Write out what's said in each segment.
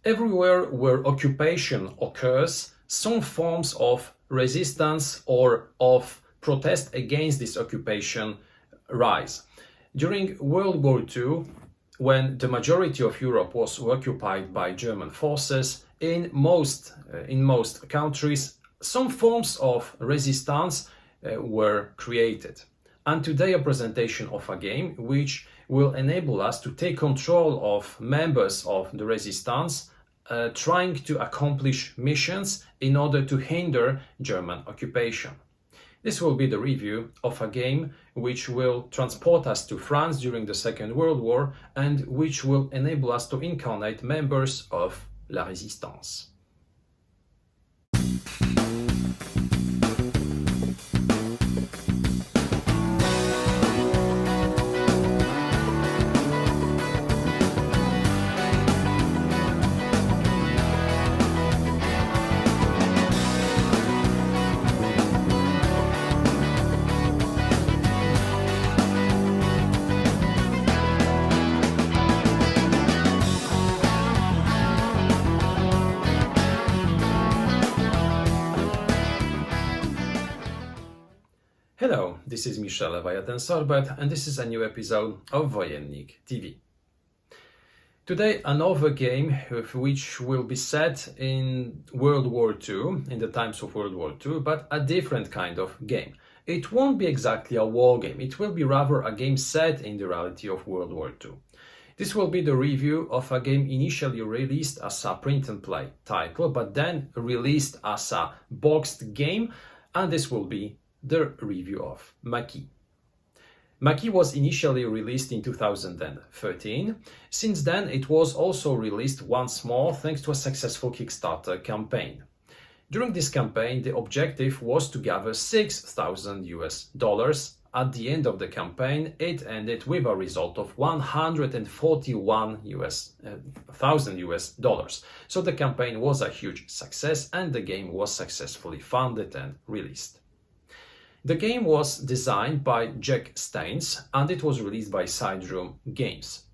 Everywhere where occupation occurs, some forms of resistance or of protest against this occupation rise. During World War II, when the majority of Europe was occupied by German forces, in most countries, some forms of resistance were created. And today a presentation of a game which will enable us to take control of members of the resistance trying to accomplish missions in order to hinder German occupation. This will be the review of a game which will transport us to France during the Second World War and which will enable us to incarnate members of La Résistance. Hello, this is Michel Leviathan-Sorbet and this is a new episode of Wojennik TV. Today another game which will be set in World War II, in the times of World War II, but a different kind of game. It won't be exactly a war game, it will be rather a game set in the reality of World War II. This will be the review of a game initially released as a print and play title, but then released as a boxed game, and this will be the review of Maquis. Maquis was initially released in 2013. Since then, it was also released once more thanks to a successful Kickstarter campaign. During this campaign, the objective was to gather $6,000. At the end of the campaign, it ended with a result of $141,000. So the campaign was a huge success and the game was successfully funded and released. The game was designed by Jack Staines and it was released by Sideroom Games.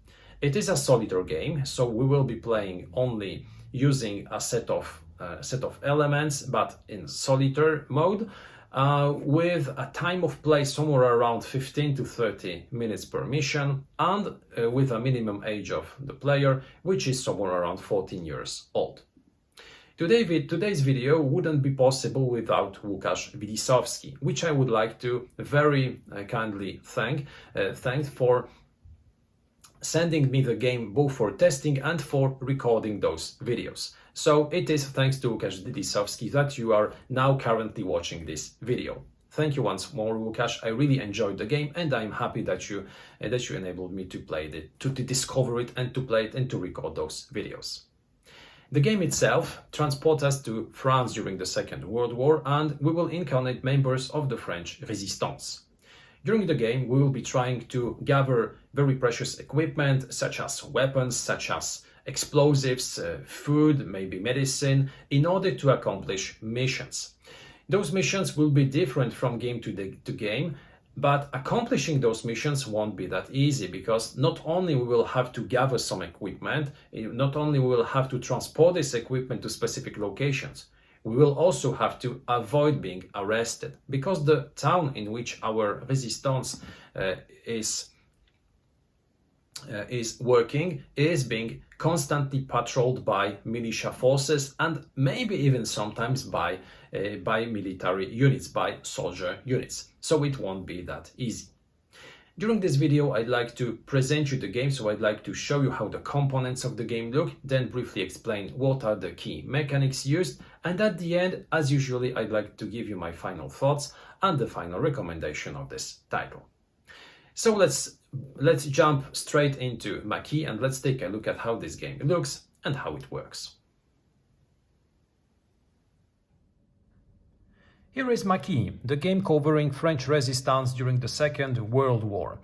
It is a solitaire game, so we will be playing only using a set of elements, but in solitaire mode, with a time of play somewhere around 15 to 30 minutes per mission, and with a minimum age of the player, which is somewhere around 14 years old. Today's video wouldn't be possible without Łukasz Wilisowski, which I would like to very kindly thank for sending me the game both for testing and for recording those videos. So it is thanks to Łukasz Wilisowski that you are now currently watching this video. Thank you once more, Łukasz. I really enjoyed the game and I'm happy that you enabled me to play it, to discover it and to play it and to record those videos. The game itself transports us to France during the Second World War and we will incarnate members of the French Resistance. During the game we will be trying to gather very precious equipment such as weapons, such as explosives, food, maybe medicine, in order to accomplish missions. Those missions will be different from game to game, but accomplishing those missions won't be that easy because not only we will have to gather some equipment, not only we will have to transport this equipment to specific locations, we will also have to avoid being arrested because the town in which our resistance is working is being constantly patrolled by militia forces and maybe even sometimes by military units, by soldier units. So it won't be that easy. During this video I'd like to present you the game, so I'd like to show you how the components of the game look, then briefly explain what are the key mechanics used, and at the end, as usually, I'd like to give you my final thoughts and the final recommendation of this title. So let's jump straight into Maquis and let's take a look at how this game looks and how it works. Here is Maquis, the game covering French resistance during the Second World War.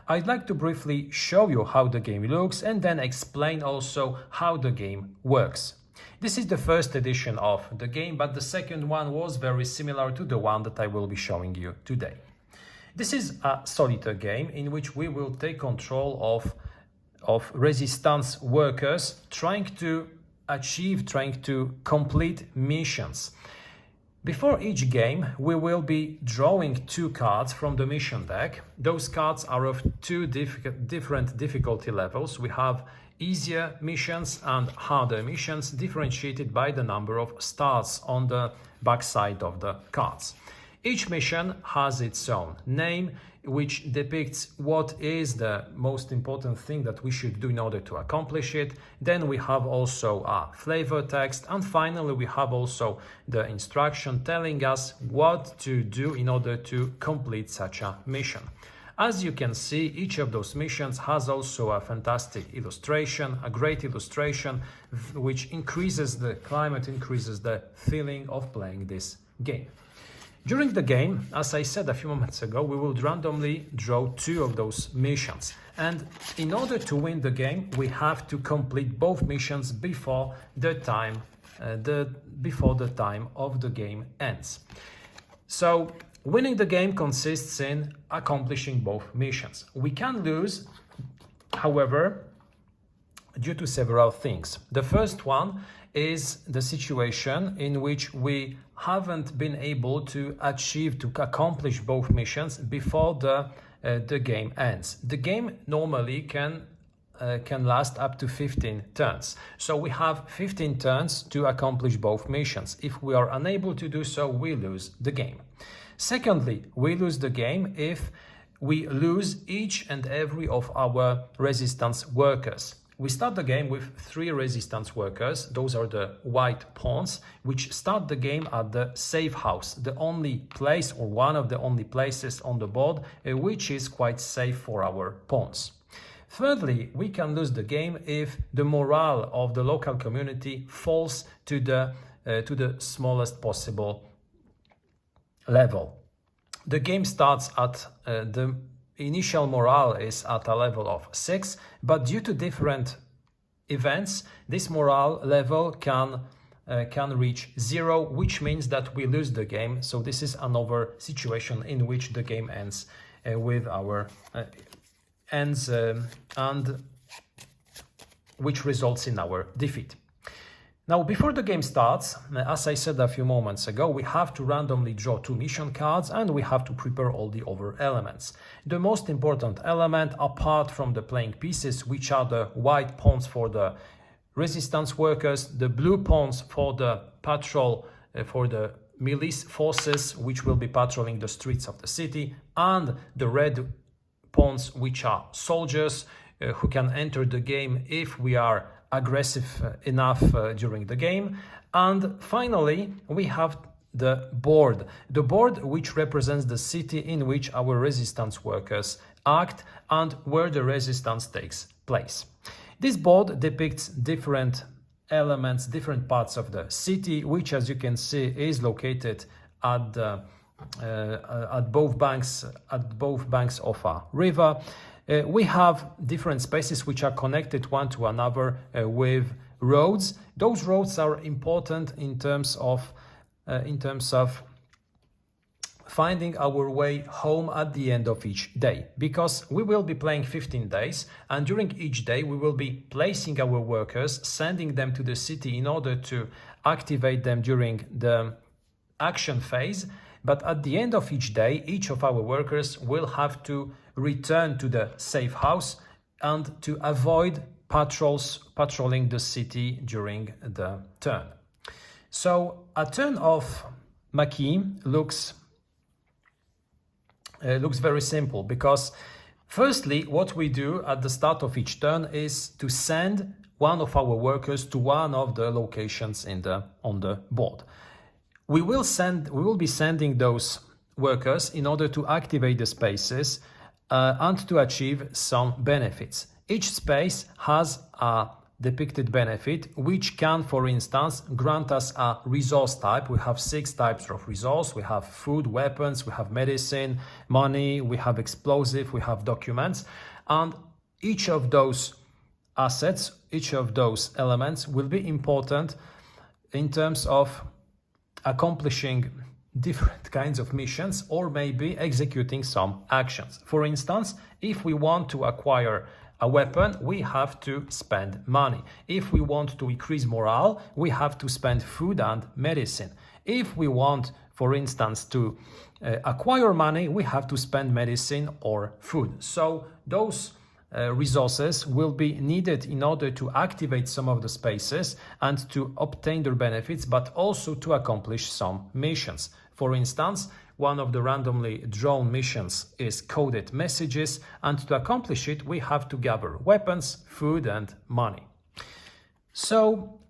I'd like to briefly show you how the game looks and then explain also how the game works. This is the first edition of the game, but the second one was very similar to the one that I will be showing you today. This is a solitaire game in which we will take control of resistance workers trying to achieve, trying to complete missions. Before each game, we will be drawing 2 cards from the mission deck. Those cards are of 2 different difficulty levels. We have easier missions and harder missions, differentiated by the number of stars on the backside of the cards. Each mission has its own name, which depicts what is the most important thing that we should do in order to accomplish it. Then we have also a flavor text, and finally we have also the instruction telling us what to do in order to complete such a mission. As you can see, each of those missions has also a fantastic illustration, a great illustration, which increases the climate, increases the feeling of playing this game. During the game, as I said a few moments ago, we will randomly draw 2 of those missions. And in order to win the game, we have to complete both missions before the time of the game ends. So winning the game consists in accomplishing both missions. We can lose, however, due to several things. The first one is the situation in which we haven't been able to accomplish both missions before the game ends. The game normally can last up to 15 turns. So we have 15 turns to accomplish both missions. If we are unable to do so, we lose the game. Secondly, we lose the game if we lose each and every of our resistance workers. We start the game with 3 resistance workers. Those are the white pawns, which start the game at the safe house, the only place or one of the only places on the board which is quite safe for our pawns. Thirdly, we can lose the game if the morale of the local community falls to the smallest possible level. The game starts at the initial morale is at a level of 6, but due to different events, this morale level can reach 0, which means that we lose the game. So this is another situation in which the game ends with our and which results in our defeat. Now, before the game starts, as I said a few moments ago, we have to randomly draw 2 mission cards and we have to prepare all the other elements. The most important element, apart from the playing pieces, which are the white pawns for the resistance workers, the blue pawns for the patrol, for the milice forces, which will be patrolling the streets of the city, and the red pawns, which are soldiers who can enter the game if we are aggressive enough during the game. And finally, we have the board which represents the city in which our resistance workers act and where the resistance takes place. This board depicts different elements, different parts of the city, which, as you can see, is located at both banks of a river. We have different spaces which are connected one to another with roads. Those roads are important in terms of finding our way home at the end of each day, because we will be playing 15 days, and during each day we will be placing our workers, sending them to the city in order to activate them during the action phase. But at the end of each day, each of our workers will have to return to the safe house and to avoid patrolling the city during the turn. So a turn of Maquis looks very simple, because firstly, what we do at the start of each turn is to send one of our workers to one of the locations on the board. We will be sending those workers in order to activate the spaces and to achieve some benefits. Each space has a depicted benefit, which can, for instance, grant us a resource type. We have 6 types of resource. We have food, weapons, we have medicine, money, we have explosive, we have documents. And each of those assets, each of those elements will be important in terms of accomplishing different kinds of missions or maybe executing some actions. For instance, if we want to acquire a weapon, we have to spend money. If we want to increase morale, we have to spend food and medicine. If we want, for instance, to acquire money, we have to spend medicine or food. So those resources will be needed in order to activate some of the spaces and to obtain their benefits, but also to accomplish some missions. For instance, one of the randomly drawn missions is coded messages, and to accomplish it, we have to gather weapons, food, and money. So,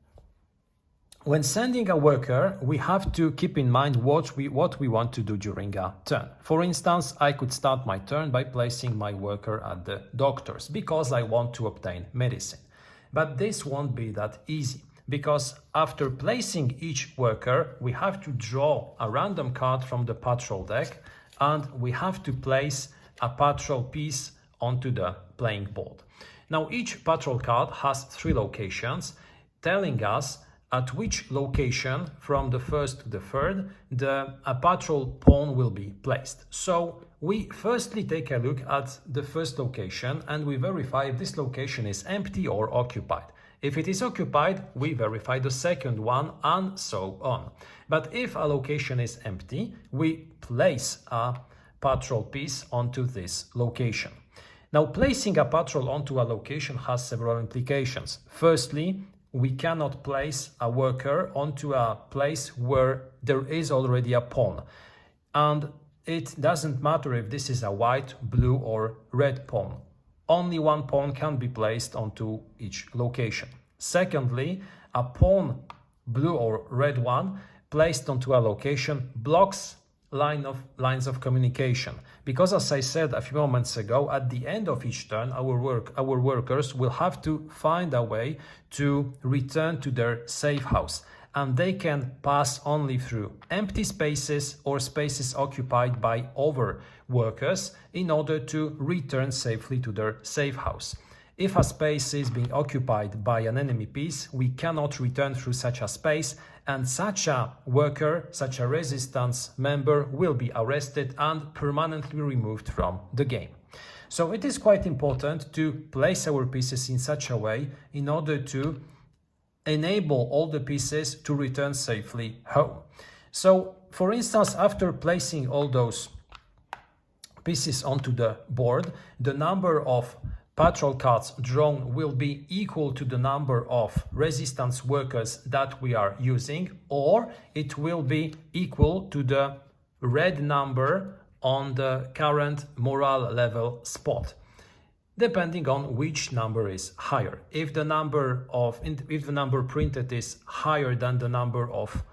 when sending a worker, we have to keep in mind what we want to do during a turn. For instance, I could start my turn by placing my worker at the doctor's because I want to obtain medicine. But this won't be that easy, because after placing each worker, we have to draw a random card from the patrol deck, and we have to place a patrol piece onto the playing board. Now, each patrol card has 3 locations, telling us at which location from the first to the third a patrol pawn will be placed. So we firstly take a look at the first location and we verify if this location is empty or occupied. If it is occupied, we verify the second one and so on. But if a location is empty, we place a patrol piece onto this location. Now, placing a patrol onto a location has several implications. Firstly, we cannot place a worker onto a place where there is already a pawn. And it doesn't matter if this is a white, blue or red pawn. Only one pawn can be placed onto each location. Secondly, a pawn, blue or red one, placed onto a location blocks lines of communication. Because as I said a few moments ago, at the end of each turn, our workers will have to find a way to return to their safe house. And they can pass only through empty spaces or spaces occupied by other workers in order to return safely to their safe house. If a space is being occupied by an enemy piece, we cannot return through such a space, and such a worker, such a resistance member, will be arrested and permanently removed from the game. So it is quite important to place our pieces in such a way in order to enable all the pieces to return safely home. So, for instance, after placing all those pieces onto the board, the number of patrol cards drawn will be equal to the number of resistance workers that we are using, or it will be equal to the red number on the current morale level spot, depending on which number is higher. If the number printed is higher than the number of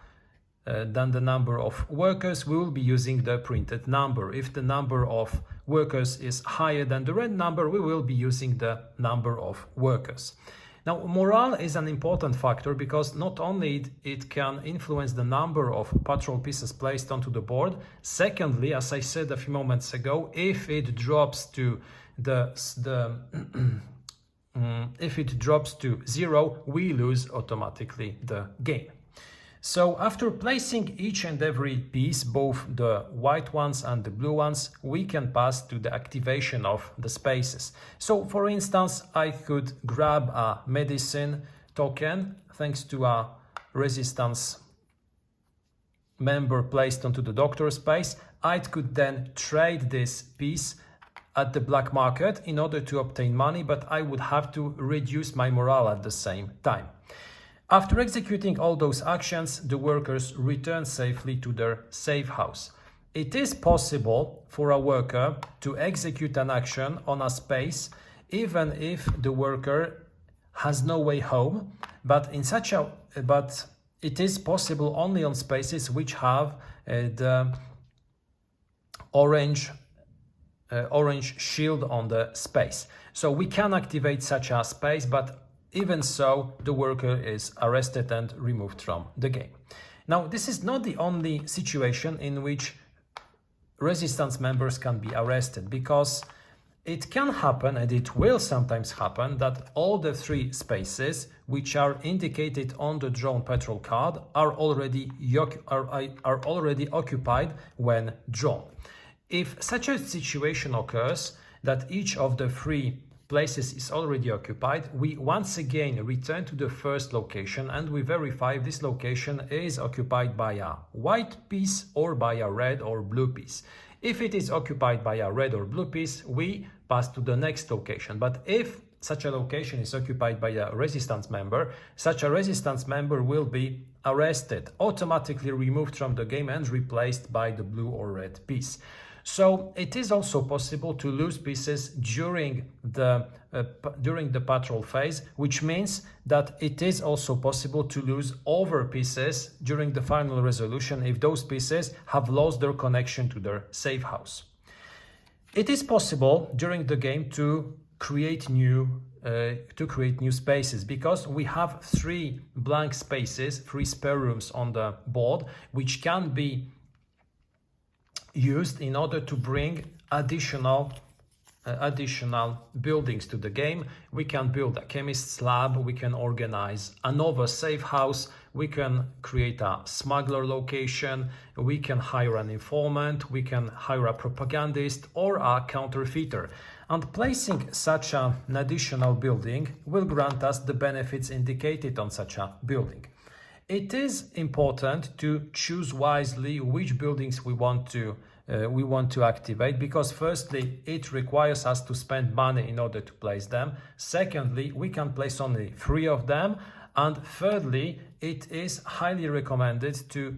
workers, we will be using the printed number. If the number of workers is higher than the red number, we will be using the number of workers. Now, morale is an important factor because not only it can influence the number of patrol pieces placed onto the board. Secondly, as I said a few moments ago, if it drops to if it drops to 0, we lose automatically the game. So after placing each and every piece, both the white ones and the blue ones, we can pass to the activation of the spaces. So for instance, I could grab a medicine token thanks to a resistance member placed onto the doctor space. I could then trade this piece at the black market in order to obtain money, but I would have to reduce my morale at the same time. After executing all those actions, the workers return safely to their safe house. It is possible for a worker to execute an action on a space even if the worker has no way home, but it is possible only on spaces which have the orange shield on the space. So we can activate such a space, but even so, the worker is arrested and removed from the game. Now, this is not the only situation in which resistance members can be arrested, because it can happen, and it will sometimes happen, that all the 3 spaces which are indicated on the drawn patrol card are already occupied when drawn. If such a situation occurs, that each of the 3 places is already occupied, we once again return to the first location and we verify if this location is occupied by a white piece or by a red or blue piece. If it is occupied by a red or blue piece, we pass to the next location. But if such a location is occupied by a resistance member, such a resistance member will be arrested, automatically removed from the game and replaced by the blue or red piece. So it is also possible to lose pieces during the patrol phase, which means that it is also possible to lose over pieces during the final resolution if those pieces have lost their connection to their safe house. It is possible during the game to create new spaces, because we have 3 blank spaces, 3 spare rooms on the board, which can be used in order to bring additional buildings to the game. We can build a chemist's lab, we can organize another safe house, we can create a smuggler location, we can hire an informant, we can hire a propagandist or a counterfeiter. And placing such an additional building will grant us the benefits indicated on such a building. It is important to choose wisely which buildings we want to activate, because firstly, it requires us to spend money in order to place them. Secondly, we can place only 3 of them. And thirdly, it is highly recommended to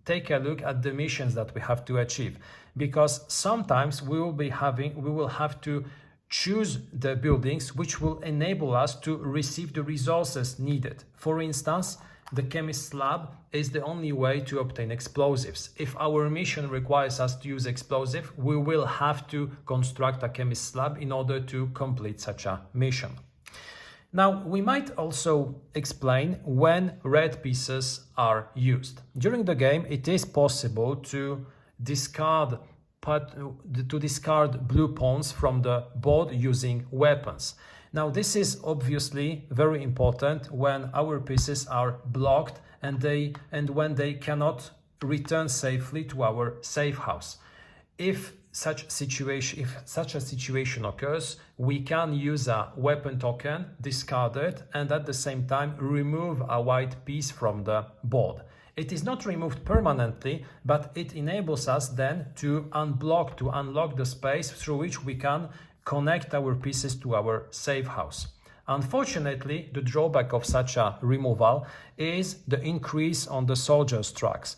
take a look at the missions that we have to achieve, because sometimes we will have to choose the buildings which will enable us to receive the resources needed. For instance, the chemist's lab is the only way to obtain explosives. If our mission requires us to use explosive, we will have to construct a chemist's lab in order to complete such a mission. Now, we might also explain when red pieces are used. During the game, it is possible to discard blue pawns from the board using weapons. Now, this is obviously very important when our pieces are blocked and when they cannot return safely to our safe house. If such a situation occurs, we can use a weapon token, discard it, and at the same time remove a white piece from the board. It is not removed permanently, but it enables us then to unlock the space through which we can connect our pieces to our safe house. Unfortunately, the drawback of such a removal is the increase on the soldier tracks,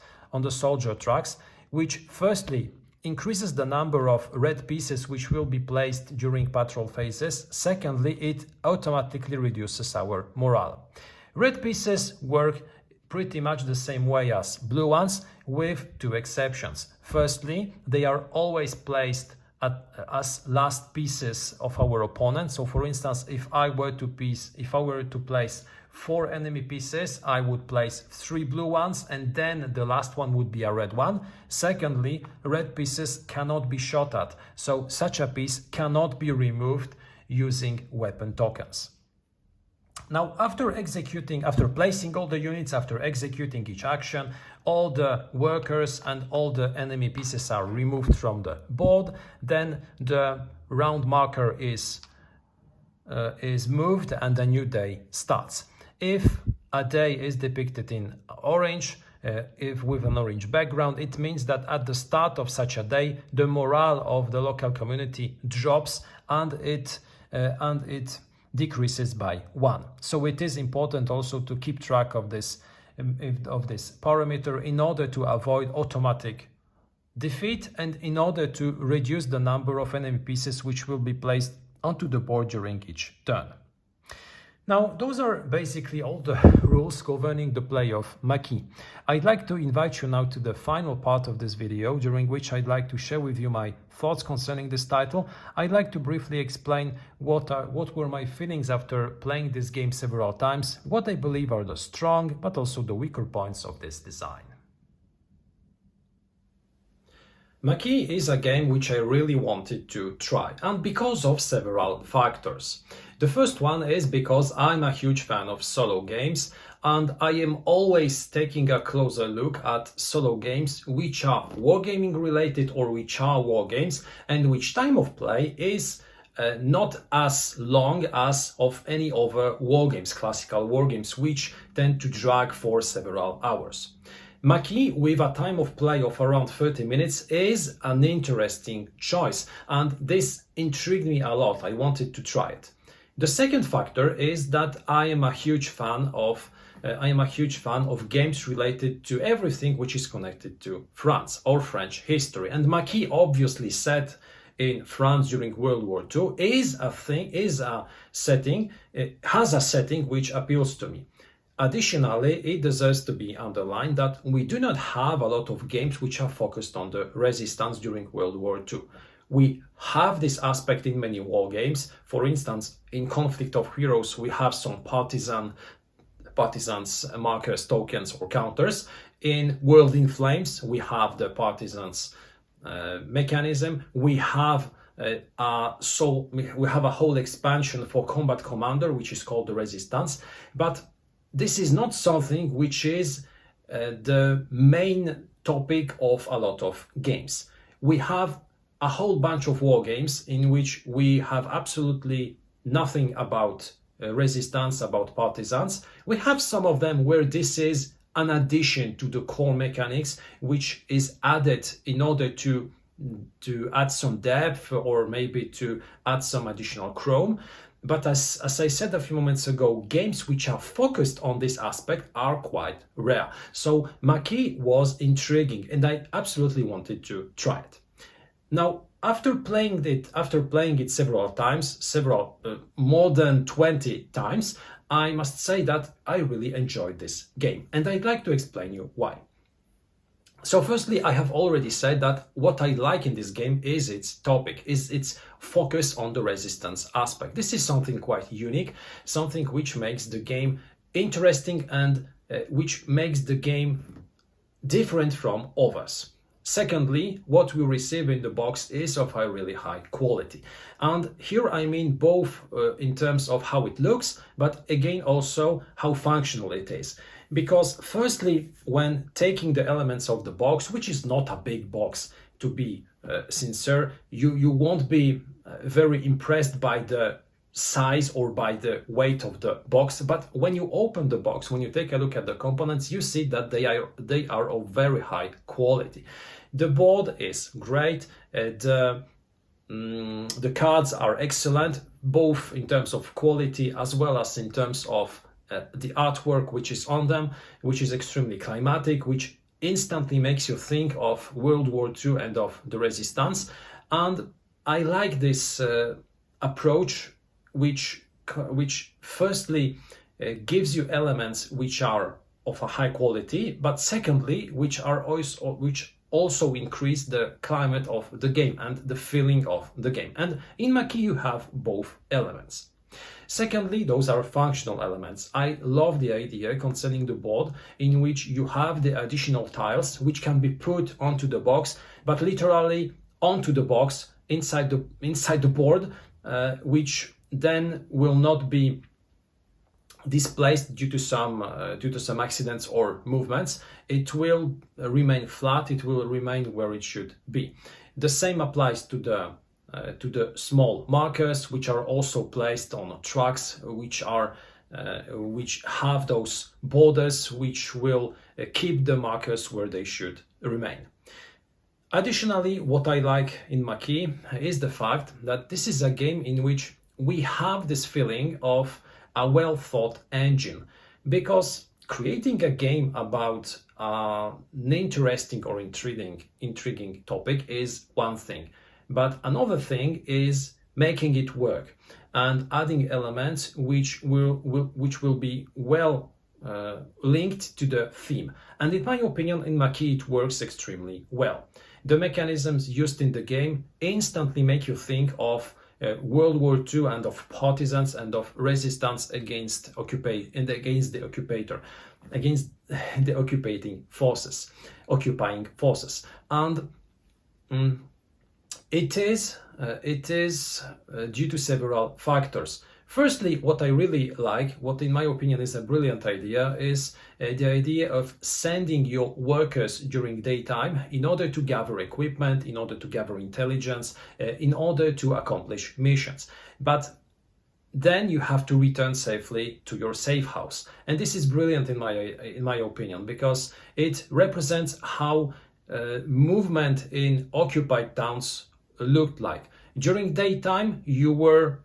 which firstly increases the number of red pieces which will be placed during patrol phases. Secondly, it automatically reduces our morale. Red pieces work pretty much the same way as blue ones, with 2 exceptions. Firstly, they are always placed as last pieces of our opponent. So for instance, if I were to place 4 enemy pieces, I would place 3 blue ones and then the last one would be a red one. Secondly, red pieces cannot be shot at, so such a piece cannot be removed using weapon tokens. Now, after placing all the units, after executing each action, all the workers and all the enemy pieces are removed from the board. Then the round marker is moved and a new day starts. If a day is depicted in orange, if with an orange background, it means that at the start of such a day, the morale of the local community drops and it decreases by 1. So it is important also to keep track of this parameter in order to avoid automatic defeat and in order to reduce the number of enemy pieces which will be placed onto the board during each turn. Now, those are basically all the rules governing the play of Maquis. I'd like to invite you now to the final part of this video, during which I'd like to share with you my thoughts concerning this title. I'd like to briefly explain what were my feelings after playing this game several times, what I believe are the strong but also the weaker points of this design. Maquis is a game which I really wanted to try, and because of several factors. The first one is because I'm a huge fan of solo games, and I am always taking a closer look at solo games which are wargaming related or which are war games, and which time of play is not as long as of any other war games, classical war games, which tend to drag for several hours. Maquis, with a time of play of around 30 minutes, is an interesting choice, and this intrigued me a lot. I wanted to try it. The second factor is that I am a huge fan of games related to everything which is connected to France or French history. And Maquis, obviously set in France during World War II, has a setting which appeals to me. Additionally, it deserves to be underlined that we do not have a lot of games which are focused on the resistance during World War II. We have this aspect in many war games. For instance, in Conflict of Heroes, we have some partisans, markers, tokens, or counters. In World in Flames, we have the partisans mechanism. We have a whole expansion for Combat Commander, which is called the Resistance. But this is not something which is the main topic of a lot of games. We have a whole bunch of war games in which we have absolutely nothing about resistance, about partisans. We have some of them where this is an addition to the core mechanics, which is added in order to add some depth or maybe to add some additional chrome. But as I said a few moments ago, games which are focused on this aspect are quite rare. So Maquis was intriguing and I absolutely wanted to try it. Now, after playing it several times, more than 20 times, I must say that I really enjoyed this game. And I'd like to explain you why. So firstly, I have already said that what I like in this game is its topic, is its focus on the resistance aspect. This is something quite unique, something which makes the game interesting and which makes the game different from others. Secondly, what we receive in the box is of a really high quality. And here I mean both in terms of how it looks, but again also how functional it is. Because firstly, when taking the elements of the box, which is not a big box, to be sincere, you won't be very impressed by the size or by the weight of the box. But when you open the box, when you take a look at the components, you see that they are of very high quality. The board is great. The cards are excellent, both in terms of quality as well as in terms of the artwork which is on them, which is extremely climatic, which instantly makes you think of World War II and of the Resistance. And I like this approach, which firstly gives you elements which are of a high quality, but secondly, which also increase the climate of the game and the feeling of the game. And in Maquis you have both elements. Secondly, those are functional elements. I love the idea concerning the board in which you have the additional tiles which can be put onto the box, but literally onto the box inside the board, which then will not be displaced due to some accidents or movements. It will remain flat. It will remain where it should be. The same applies to the small markers, which are also placed on tracks, which have those borders, which will keep the markers where they should remain. Additionally, what I like in Maquis is the fact that this is a game in which we have this feeling of a well-thought engine, because creating a game about an interesting or intriguing topic is one thing, but another thing is making it work and adding elements which will be well linked to the theme. And in my opinion, in Maquis it works extremely well. The mechanisms used in the game instantly make you think of World War II and of partisans and of resistance against the occupying forces. And it is due to several factors. Firstly, what I really like, what in my opinion is a brilliant idea, is the idea of sending your workers during daytime in order to gather equipment, in order to gather intelligence, in order to accomplish missions. But then you have to return safely to your safe house. And this is brilliant in my opinion, because it represents how movement in occupied towns looked like. During daytime, you were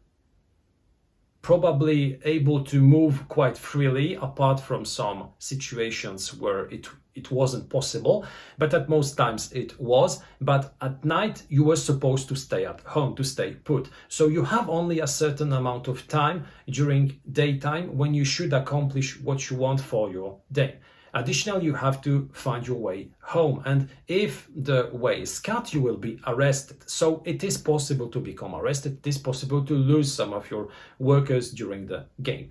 probably able to move quite freely, apart from some situations where it wasn't possible, but at most times it was. But at night you were supposed to stay at home, to stay put. So you have only a certain amount of time during daytime when you should accomplish what you want for your day. Additionally, you have to find your way home, and if the way is cut, you will be arrested. So it is possible to become arrested. It is possible to lose some of your workers during the game.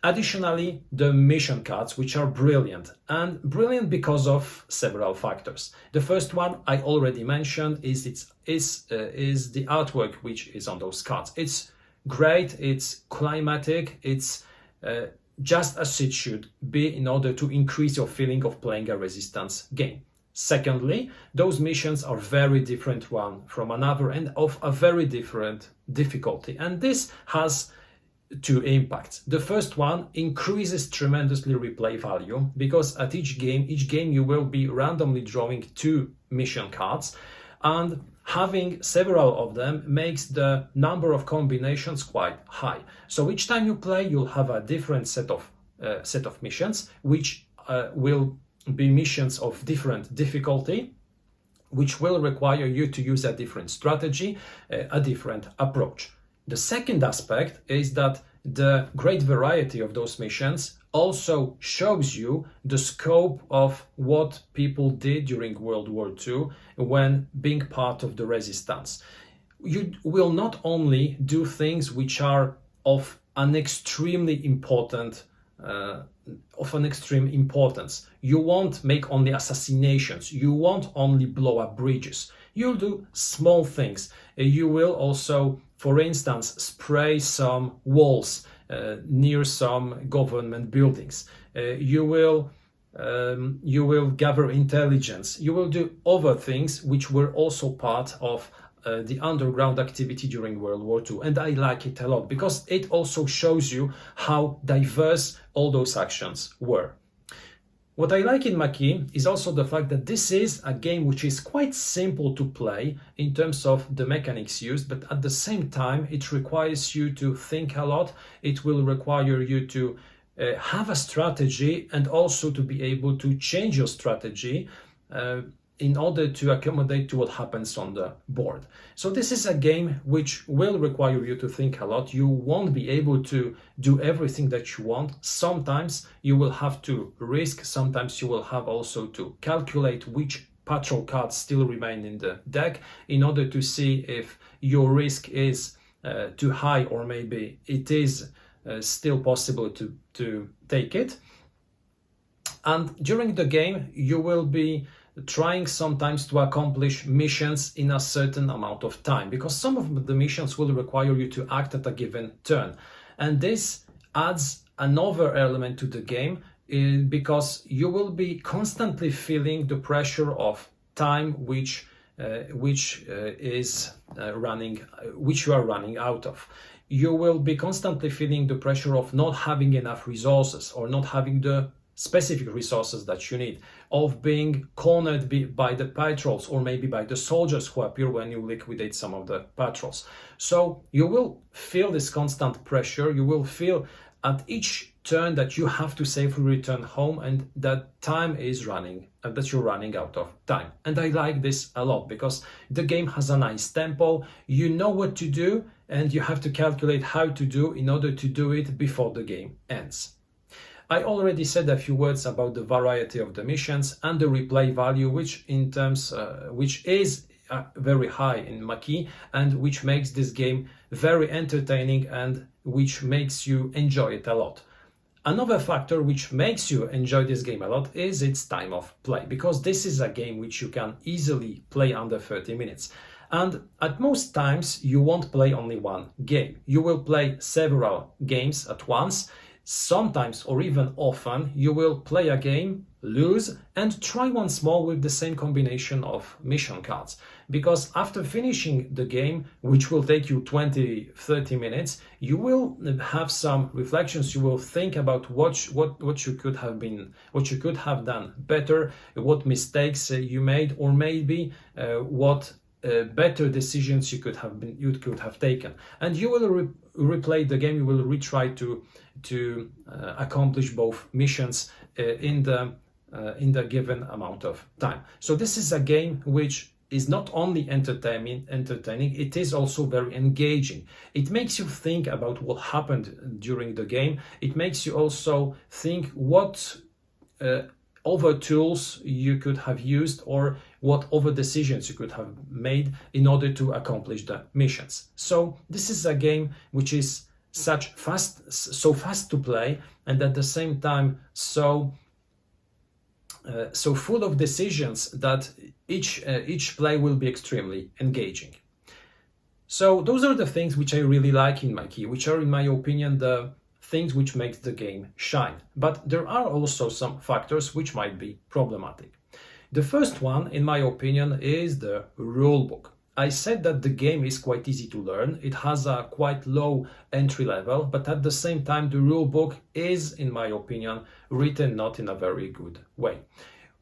Additionally, the mission cards, which are brilliant, and brilliant because of several factors. The first one I already mentioned is the artwork which is on those cards. It's great, it's climatic, it's just as it should be in order to increase your feeling of playing a resistance game. Secondly, those missions are very different one from another and of a very different difficulty. And this has two impacts. The first one increases tremendously replay value, because at each game you will be randomly drawing 2 mission cards, and having several of them makes the number of combinations quite high. So each time you play, you'll have a different set of missions, which will be missions of different difficulty, which will require you to use a different strategy, a different approach. The second aspect is that the great variety of those missions also shows you the scope of what people did during World War II when being part of the resistance. You will not only do things which are of an extreme importance. You won't make only assassinations. You won't only blow up bridges. You'll do small things. You will also, for instance, spray some walls near some government buildings. You will gather intelligence. You will do other things which were also part of the underground activity during World War II. And I like it a lot because it also shows you how diverse all those actions were. What I like in Maquis is also the fact that this is a game which is quite simple to play in terms of the mechanics used, but at the same time it requires you to think a lot. It will require you to have a strategy and also to be able to change your strategy in order to accommodate to what happens on the board. So this is a game which will require you to think a lot. You won't be able to do everything that you want. Sometimes you will have to risk, sometimes you will have also to calculate which patrol cards still remain in the deck in order to see if your risk is too high, or maybe it is still possible to take it. And during the game you will be trying sometimes to accomplish missions in a certain amount of time, because some of the missions will require you to act at a given turn. And this adds another element to the game because you will be constantly feeling the pressure of time which you are running out of. You will be constantly feeling the pressure of not having enough resources, or not having the specific resources that you need, of being cornered by the patrols, or maybe by the soldiers who appear when you liquidate some of the patrols. So you will feel this constant pressure. You will feel at each turn that you have to safely return home, and that time is running, that you're running out of time. And I like this a lot because the game has a nice tempo. You know what to do, and you have to calculate how to do in order to do it before the game ends. I already said a few words about the variety of the missions and the replay value, which is very high in Maquis, and which makes this game very entertaining and which makes you enjoy it a lot. Another factor which makes you enjoy this game a lot is its time of play, because this is a game which you can easily play under 30 minutes. And at most times, you won't play only one game. You will play several games at once. Sometimes, or even often, you will play a game, lose, and try once more with the same combination of mission cards. Because after finishing the game, which will take you 20-30 minutes, you will have some reflections. You will think about what you could have done better, what mistakes you made, or maybe what better decisions you could have taken, and you will replay the game. You will retry to accomplish both missions in the given amount of time. So this is a game which is not only entertaining, it is also very engaging. It makes you think about what happened during the game. It makes you also think what other tools you could have used, or what other decisions you could have made in order to accomplish the missions. So this is a game which is so fast to play, and at the same time so full of decisions that each play will be extremely engaging. So those are the things which I really like in Maquis, which are, in my opinion, the things which make the game shine. But there are also some factors which might be problematic. The first one, in my opinion, is the rulebook. I said that the game is quite easy to learn. It has a quite low entry level, but at the same time, the rulebook is, in my opinion, written not in a very good way.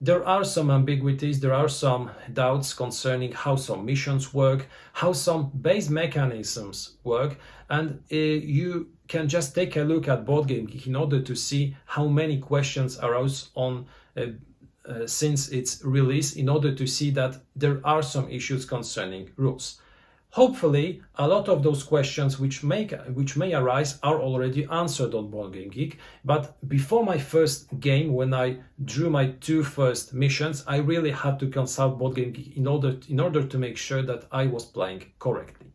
There are some ambiguities, there are some doubts concerning how some missions work, how some base mechanisms work, and you can just take a look at BoardGameGeek in order to see how many questions arose on since its release, in order to see that there are some issues concerning rules. Hopefully, a lot of those questions which may arise are already answered on BoardGameGeek, but before my first game, when I drew my two first missions, I really had to consult BoardGameGeek in order to make sure that I was playing correctly.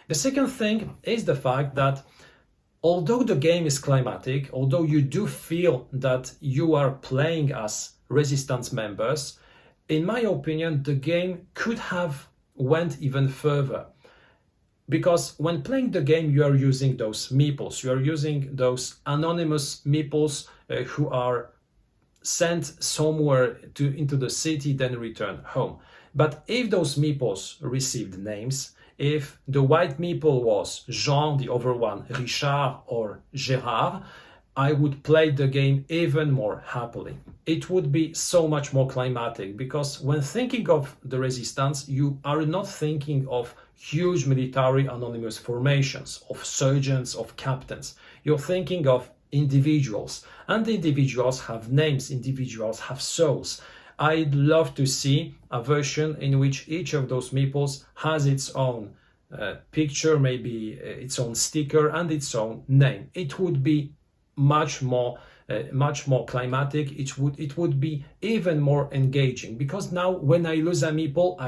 The second thing is the fact that although the game is climatic, although you do feel that you are playing as Resistance members, in my opinion, the game could have went even further. Because when playing the game, you are using those meeples, you are using those anonymous meeples who are sent somewhere into the city, then return home. But if those meeples received names, if the white meeple was Jean, the other one Richard or Gérard, I would play the game even more happily. It would be so much more climatic, because when thinking of the Resistance, you are not thinking of huge military anonymous formations, of sergeants, of captains. You're thinking of individuals, and the individuals have names, individuals have souls. I'd love to see a version in which each of those meeples has its own picture, maybe its own sticker and its own name. It would be much more climatic. It would be even more engaging, because now when I lose a meeple,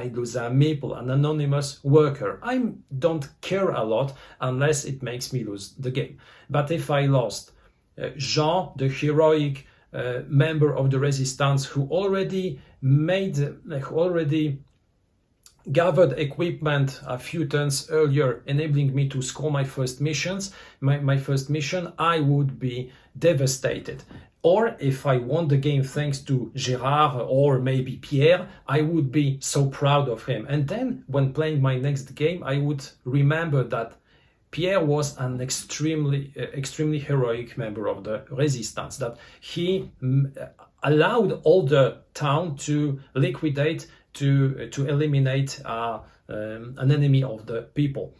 an anonymous worker. I don't care a lot unless it makes me lose the game. But if I lost Jean, the heroic member of the Resistance, who already gathered equipment a few turns earlier, enabling me to score my first mission, I would be devastated. Or if I won the game thanks to Gérard or maybe Pierre, I would be so proud of him. And then when playing my next game, I would remember that Pierre was an extremely heroic member of the Resistance, that he allowed all the town to liquidate, to eliminate an enemy of the people.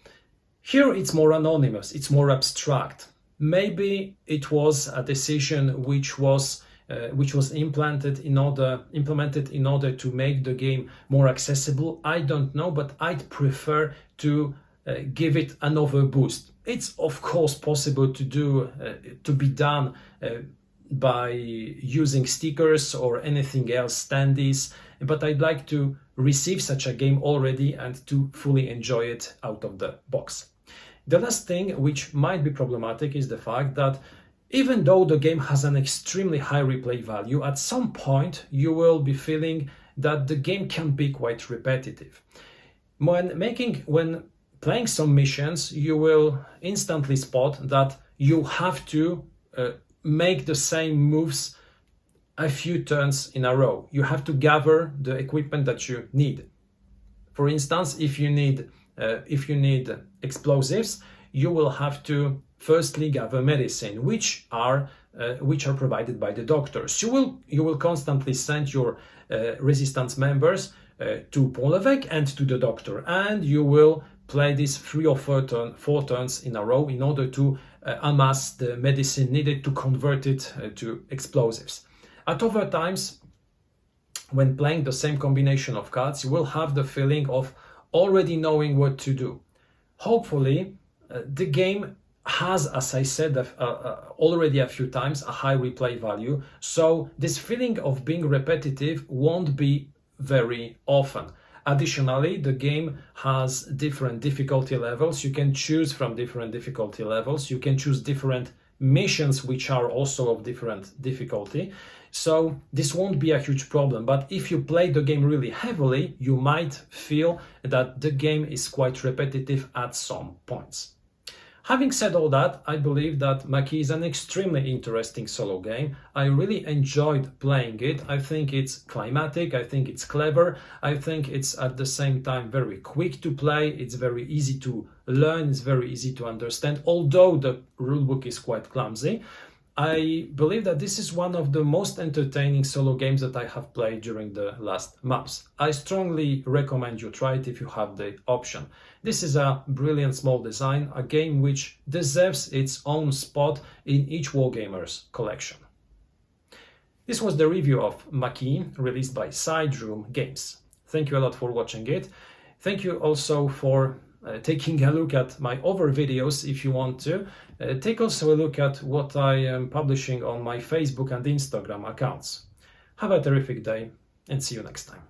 Here it's more anonymous, it's more abstract. Maybe it was a decision which was implemented in order to make the game more accessible. I don't know, but I'd prefer to give it another boost. It's of course possible to be done by using stickers or anything else, standees, but I'd like to receive such a game already and to fully enjoy it out of the box. The last thing which might be problematic is the fact that even though the game has an extremely high replay value, at some point you will be feeling that the game can be quite repetitive. When playing some missions, you will instantly spot that you have to make the same moves a few turns in a row. You have to gather the equipment that you need. For instance, if you need explosives, you will have to firstly gather medicine, which are provided by the doctors. You will constantly send your resistance members to Pont-l'Évêque and to the doctor, and you will play this 3 or 4 turns in a row in order to amass the medicine needed to convert it to explosives. At other times, when playing the same combination of cards, you will have the feeling of already knowing what to do. Hopefully, the game has, as I said already a few times, a high replay value, so this feeling of being repetitive won't be very often. Additionally, the game has different difficulty levels. You can choose from different difficulty levels. You can choose different missions which are also of different difficulty. So this won't be a huge problem, but if you play the game really heavily, you might feel that the game is quite repetitive at some points. Having said all that, I believe that Maquis is an extremely interesting solo game. I really enjoyed playing it. I think it's climatic, I think it's clever, I think it's at the same time very quick to play, it's very easy to learn, it's very easy to understand, although the rulebook is quite clumsy. I believe that this is one of the most entertaining solo games that I have played during the last months. I strongly recommend you try it if you have the option. This is a brilliant small design, a game which deserves its own spot in each Wargamer's collection. This was the review of Maquis, released by Side Room Games. Thank you a lot for watching it. Thank you also for taking a look at my other videos if you want to. Take also a look at what I am publishing on my Facebook and Instagram accounts. Have a terrific day and see you next time.